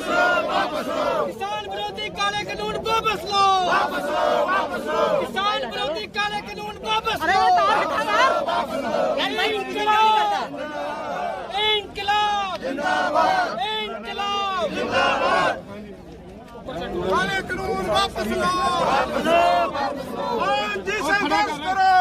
किसान विरोधी काले कानून वापस लो, किसान विरोधी काले कानून वापस लो। इंकलाब इंकलाब इंकलाब जिंदाबाद। काले कानून वापस लो, मान जी संघर्ष करो,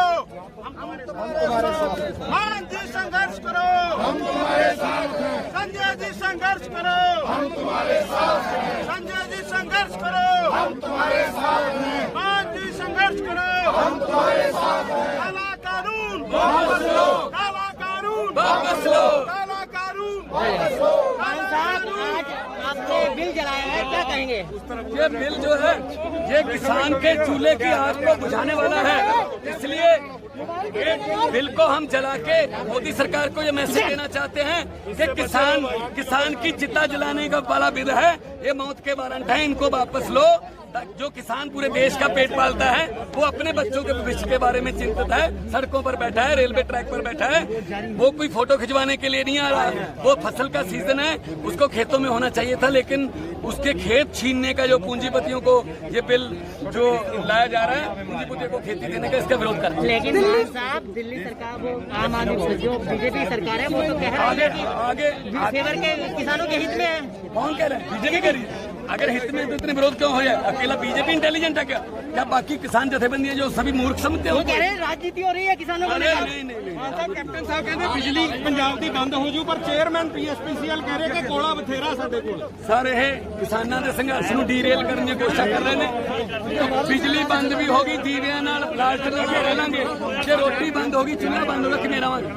मान जी संघर्ष करो, हम तुम्हारे साथ हैं। संजय जी संघर्ष करो, हम तुम्हारे साथ हैं। संजय जी संघर्ष करो, हम तुम्हारे साथ हैं। मान जी संघर्ष करो, हम तुम्हारे साथ हैं। काला कानून वापस लो, काला कानून वापस लो, काला कानून वापस लो। आपने बिल जलाया है, क्या कहेंगे? ये बिल जो है ये किसान के चूल्हे की आग को बुझाने वाला है, इसलिए बिल को हम जला के मोदी सरकार को ये मैसेज देना चाहते हैं कि किसान की चिता जलाने का वाला बिल है, ये मौत के वारंट है, इनको वापस लो। जो किसान पूरे देश का पेट पालता है वो अपने बच्चों के भविष्य के बारे में चिंतित है, सड़कों पर बैठा है, रेलवे ट्रैक पर बैठा है, वो कोई फोटो खिंचवाने के लिए नहीं आ रहा है। वो फसल का सीजन है, उसको खेतों में होना चाहिए था, लेकिन उसके खेत छीनने का जो पूंजीपतियों को ये बिल जो लाया जा रहा है, पूंजीपतियों को खेती देने का, इसका विरोध कर रहे हैं। लेकिन साहब दिल्ली सरकार वो आम आदमी जो बीजेपी सरकार है वो तो कह रहा है कि आगे फेवर के किसानों के हित में है। कौन कह रहे हैं? बीजेपी कह रही है। अगर हित में तो इतने विरोध क्यों हो जाए? अकेला बीजेपी इंटेलिजेंट है क्या बाकी किसान जथेबंदी जो सभी मूर्ख समझते हैं? वो कह रहे हैं राजनीति हो रही है किसानों को। नहीं। कैप्टन साहब कहते बिजली पंजाब ਦੀ ਬੰਦ ਹੋ ਜੂ, ਪਰ ਚੇਅਰਮੈਨ ਪੀਐਸਪੀਸੀਐਲ ਕਹਿ ਰਹੇ ਕਿ ਕੋਲਾ ਬਥੇਰਾ ਸਾਡੇ ਕੋਲ। ਸਰ ਇਹ ਕਿਸਾਨਾਂ ਦੇ ਸੰਘਰਸ਼ ਨੂੰ ਡੀਰੇਲ ਕਰਨ ਦੀ ਕੋਸ਼ਿਸ਼ ਕਰ ਰਹੇ ਨੇ। ਬਿਜਲੀ ਬੰਦ ਵੀ ਹੋਗੀ, ਦੀਵਿਆਂ ਨਾਲ ਲਾਲਚ ਲੱਗੇ ਰਹਿਣਗੇ, ਜੇ ਰੋਟੀ ਬੰਦ ਹੋਗੀ, ਚੁੱਲ੍ਹਾ ਬੰਦ ਹੋਗਾ, ਕਿਵੇਂ ਰਹਾਂਗੇ?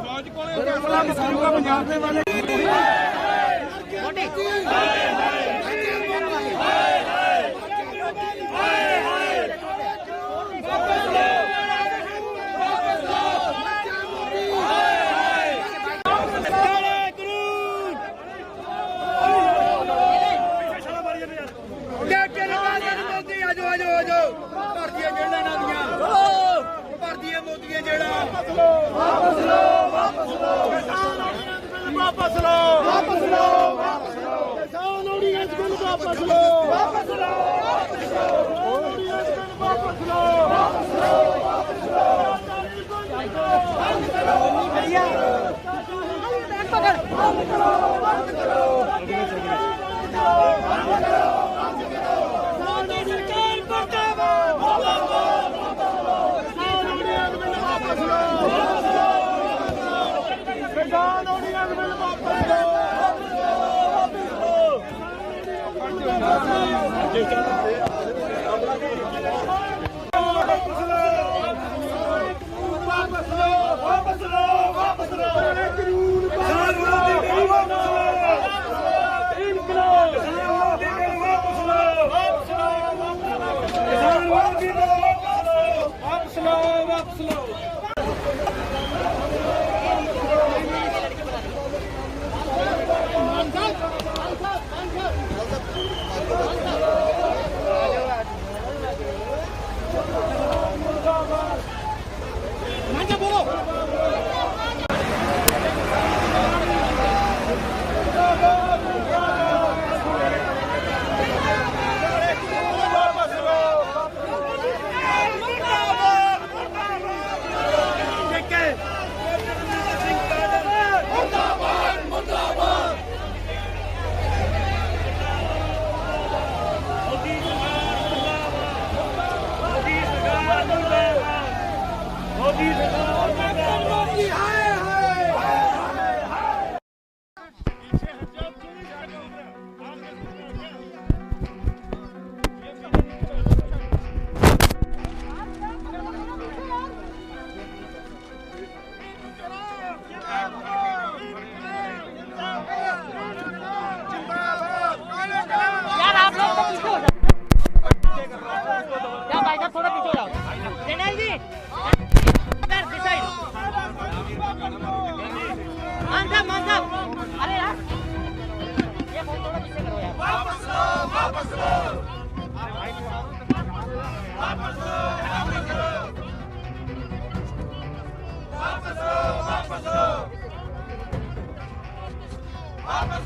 ਫੌਜ ਕੋਲੇ ਫੈਸਲਾ ਕਿਸਾਨਾਂ ਦਾ ਪੰਜਾਬ ਦੇ ਵਾਲੇ वापस लो, वापस लो, वापस लो, किसान ऑर्डिनेंस बिल वापस लो, वापस लो, वापस लो, ऑर्डिनेंस बिल वापस लो, वापस लो, वापस लो, बंद करो, भैया पकड़, बंद करो, बंद करो, बंद करो, बंद करो, किसान ऑर्डिनेंस बचाओ, वापस लो, किसान ऑर्डिनेंस बिल वापस लो, किसान ऑर्डिनेंस बिल वापस लो, वापस लो, वापस लो, किसान विरोधी बिल वापस लो, इंकलाब किसान विरोधी बिल वापस लो, वापस लो, किसान विरोधी बिल वापस लो, वापस लो, वापस लो। वापस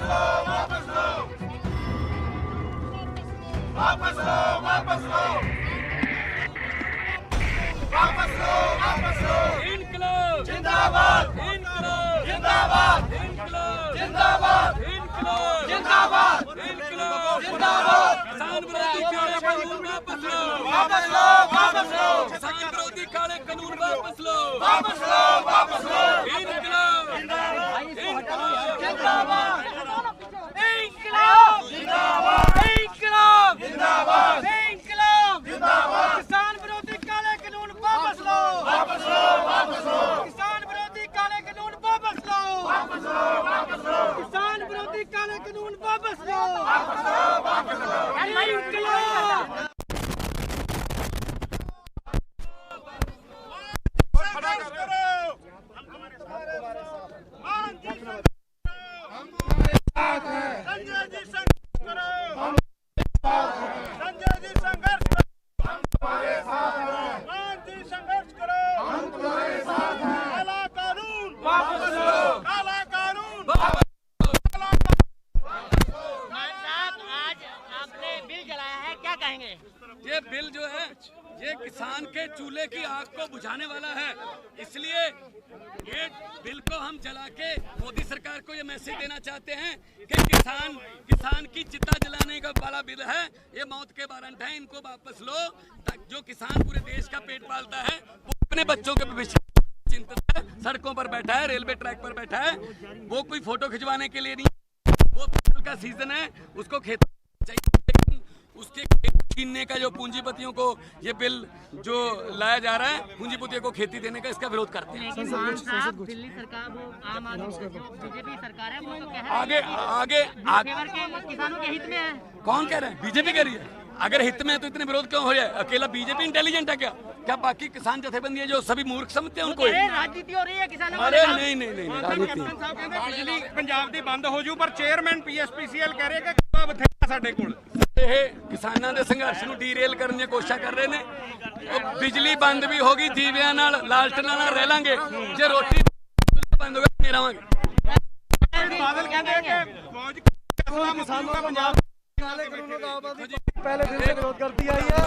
इनकलाब जिंदाबाद, इनकलाब जिंदाबाद, इनकलाब जिंदाबाद, इनकलाब जिंदाबाद, इनकलाब जिंदाबाद। किसान विरोधी काले कानून वापस लो, वापस लो, वापस लो। किसान विरोधी काले कानून वापस लो, वापस लो, वापस लो। इनकलाब जिंदाबाद, इनकलाब जिंदाबाद, इनकलाब जिंदाबाद, इनकलाब जिंदाबाद, इनकलाब जिंदाबाद। किसान विरोधी काले कानून वापस लो, वापस लो, वापस लो। किसान विरोधी काले कानून वापस लो, वापस लो, वापस लो। किसान विरोधी काले कानून वापस लो, वापस लो, वापस लो। इनकलाब संघर्ष करो, संजय जी संघर्ष करो, संजय जी संघर्ष करो, हम तुम्हारे साथ हैं। मान जी संघर्ष करो, हम तुम्हारे साथ हैं। काला कानून वापस लो, काला कानून वापस लो, काला मान साहब आज आपने बिल जलाया है, क्या कहेंगे? ये बिल जो है ये किसान के चूल्हे की आग को बुझाने वाला है, इसलिए ये बिल को हम जला के मोदी सरकार को ये मैसेज देना चाहते हैं कि किसान की चिता जलाने का वाला बिल है, ये मौत के वारंट है, इनको वापस लो। जो किसान पूरे देश का पेट पालता है वो अपने बच्चों के भविष्य चिंतित है, सड़कों पर बैठा है, रेलवे ट्रैक पर बैठा है, वो कोई फोटो खिंचवाने के लिए नहीं, वो फसल का सीजन है, उसको खेत चाहिए, लेकिन उसके छीनने का जो पूंजीपतियों को ये बिल जो लाया जा रहा है, पूंजीपतियों को खेती देने का, इसका विरोध करते हैं। लेकिन मान साहब दिल्ली सरकार वो आम आदमी जो बीजेपी सरकार है वो तो कह रहे हैं आगे आगे फेवर के किसानों के हित में है। कौन कह रहे हैं? बीजेपी कह रही है। अगर हित में है तो इतने विरोध क्यों हो रहा है? अकेला बीजेपी इंटेलिजेंट है क्या? क्या बाकी किसान जथेबंदी है जो सभी मूर्ख समझते हैं उनको? राजनीति हो रही है किसानों अरे नहीं नहीं नहीं राजनीति बिजली पंजाब ਦੀ ਬੰਦ ਹੋ ਜੂ ਪਰ ਚੇਅਰਮੈਨ ਪੀਐਸਪੀਸੀਐਲ ਕਹਿ ਰਿਹਾ ਕਿ ਕੰਮ ਬਥੇਰਾ ਸਾਡੇ ਕੋਲ। ਇਹ ਕਿਸਾਨਾਂ ਦੇ ਸੰਘਰਸ਼ ਨੂੰ ਡੀਰੇਲ ਕਰਨ ਦੀ ਕੋਸ਼ਿਸ਼ ਕਰ ਰਹੇ ਨੇ। ਉਹ ਬਿਜਲੀ ਬੰਦ ਵੀ ਹੋਗੀ, ਦੀਵਿਆਂ ਨਾਲ ਲਾਲਟਨਾਂ ਨਾਲ ਰਹਿ ਲਾਂਗੇ, ਜੇ ਰੋਟੀ ਬੰਦ ਹੋ ਗਈ ਨਹੀਂ ਰਹਾਂਗੇ। ਬਾਦਲ ਕਹਿੰਦੇ ਕਿ ਫੌਜ ਫੈਸਲਾ ਕਿਸਾਨों का पंजाब काले कानूनों का आबादी पहले दिन से विरोध करती आई है।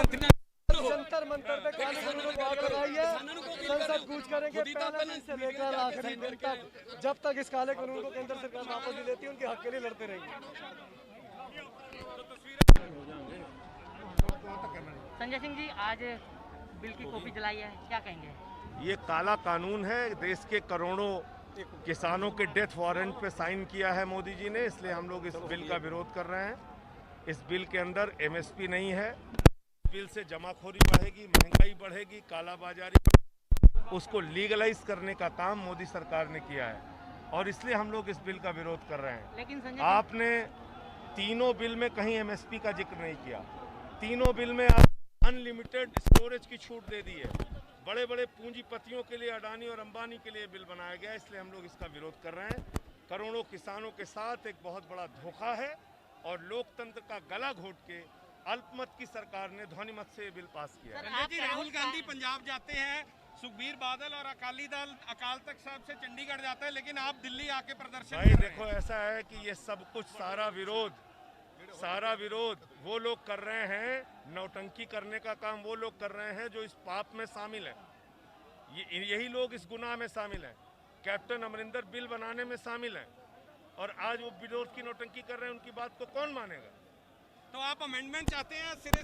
जंतर मंतर पे काले कानूनों को आग लगाई है। संसद कूच करेंगे पहले दिन से लेकर आखिरी दिन तक, जब तक इस काले कानून को केंद्र सरकार वापस नहीं लेती उनके हक के लिए लड़ते रहेंगे। संजय सिंह जी आज बिल की कॉपी जलाई है, क्या कहेंगे? ये काला कानून है, देश के करोड़ों किसानों के डेथ वारंट पे साइन किया है मोदी जी ने, इसलिए हम लोग इस बिल का विरोध कर रहे हैं। इस बिल के अंदर एमएसपी नहीं है, बिल से जमाखोरी बढ़ेगी, महंगाई बढ़ेगी, कालाबाजारी, उसको लीगलाइज करने का काम मोदी सरकार ने किया है और इसलिए हम लोग इस बिल का विरोध कर रहे हैं। लेकिन संजय आपने तीनों बिल में कहीं एमएसपी का जिक्र नहीं किया, तीनों बिल में आप अनलिमिटेड स्टोरेज की छूट दे दी है। बड़े बड़े पूंजीपतियों के लिए, अडानी और अंबानी के लिए बिल बनाया गया, इसलिए हम लोग इसका विरोध कर रहे हैं। करोड़ों किसानों के साथ एक बहुत बड़ा धोखा है और लोकतंत्र का गला घोट के अल्पमत की सरकार ने ध्वनिमत से ये बिल पास किया है। जी राहुल गांधी पंजाब जाते हैं, सुखबीर बादल और अकाली दल अकाल तख्त साहब से चंडीगढ़ जाता है, लेकिन आप दिल्ली आके प्रदर्शन भाई देखो, ऐसा है कि ये सब कुछ सारा विरोध वो लोग कर रहे हैं, नौटंकी करने का काम वो लोग कर रहे हैं जो इस पाप में शामिल हैं। यही लोग इस गुनाह में शामिल हैं। कैप्टन अमरिंदर बिल बनाने में शामिल हैं और आज वो विरोध की नौटंकी कर रहे हैं, उनकी बात को कौन मानेगा? तो आप अमेंडमेंट चाहते हैं सिरे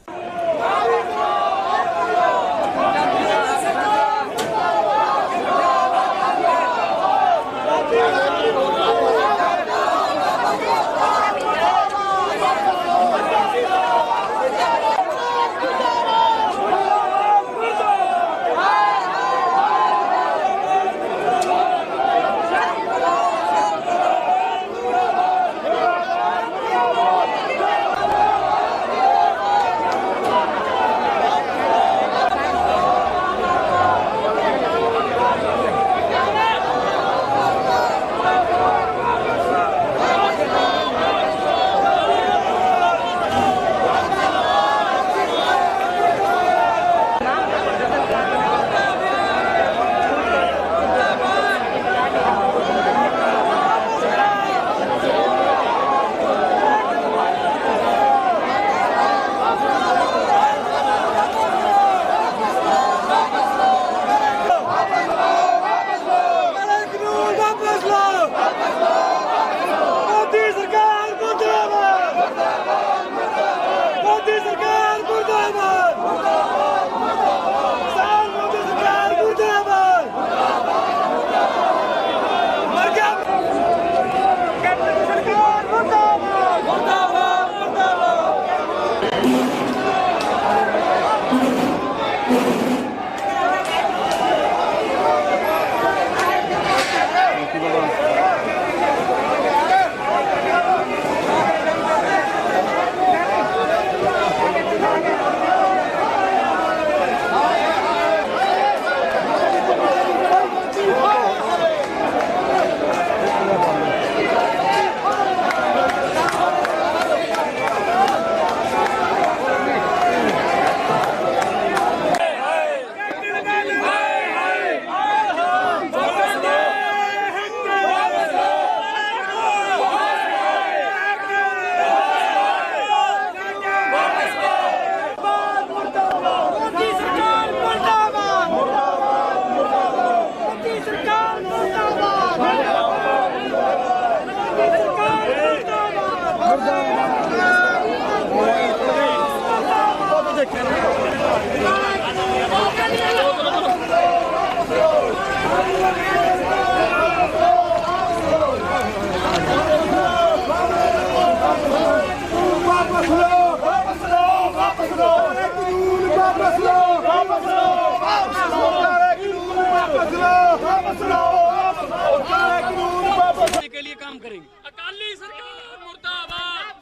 लिए काम करेंगे। अकाली सरकार मुर्दाबाद,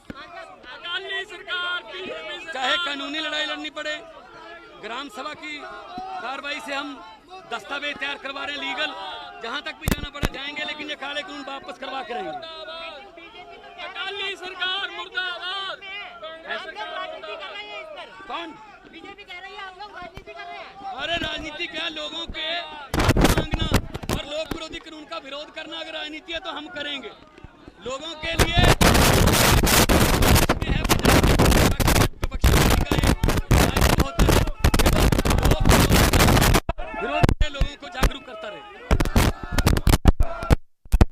अकाली सरकार, चाहे कानूनी लड़ाई लड़नी पड़े, ग्राम सभा की कार्रवाई से हम दस्तावेज तैयार करवा रहे हैं, लीगल जहां तक भी जाना पड़ा जाएंगे, लेकिन ये काले कानून वापस करवा के रहेंगे। अकाली सरकार मुर्दाबाद। कौन? बीजेपी कह रही है हम लोग राजनीति कर रहे हैं। अरे राजनीति क्या, लोगों के मांगना और लोक विरोधी कानून का विरोध करना अगर राजनीति है तो हम करेंगे। लोगों के लिए